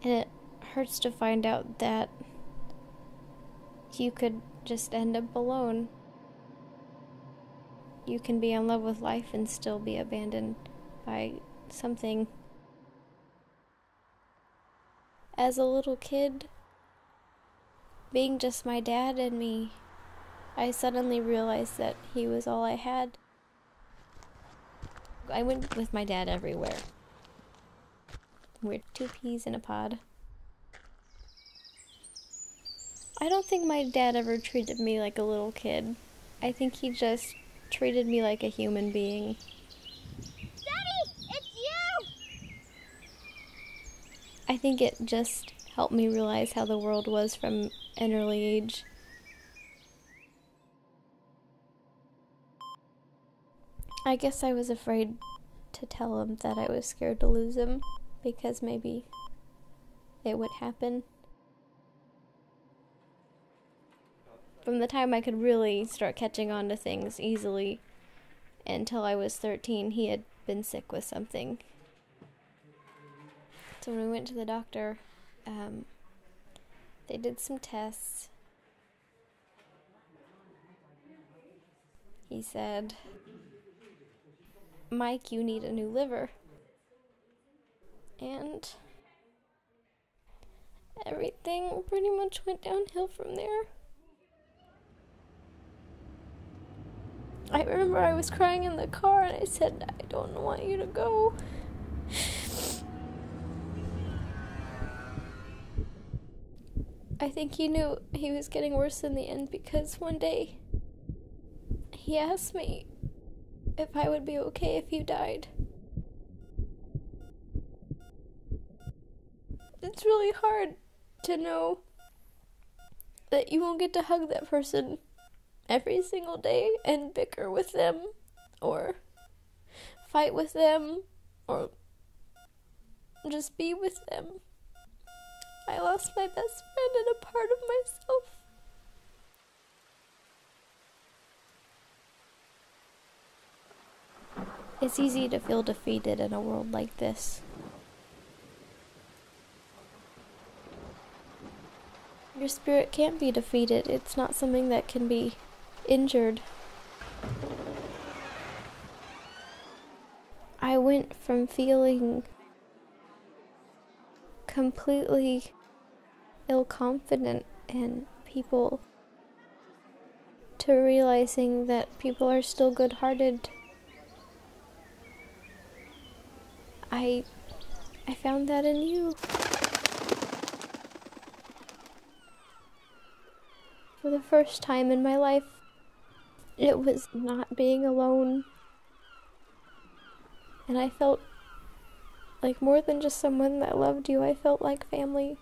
And it hurts to find out that you could just end up alone. You can be in love with life and still be abandoned by something. As a little kid, being just my dad and me, I suddenly realized that he was all I had. I went with my dad everywhere. We're two peas in a pod. I don't think my dad ever treated me like a little kid. I think he just treated me like a human being. Daddy, it's you! I think it just helped me realize how the world was from an early age. I guess I was afraid to tell him that I was scared to lose him, because maybe it would happen. From the time I could really start catching on to things easily until I was 13, he had been sick with something. So when we went to the doctor, they did some tests. He said, "Mike, you need a new liver." And everything pretty much went downhill from there. I remember I was crying in the car and I said, "I don't want you to go." I think he knew he was getting worse in the end, because one day he asked me if I would be okay if you died. It's really hard to know that you won't get to hug that person every single day and bicker with them or fight with them or just be with them. I lost my best friend and a part of myself. It's easy to feel defeated in a world like this. Your spirit can't be defeated. It's not something that can be injured. I went from feeling completely ill-confident in people to realizing that people are still good-hearted. I found that in you. For the first time in my life, it was not being alone. And I felt like more than just someone that loved you, I felt like family.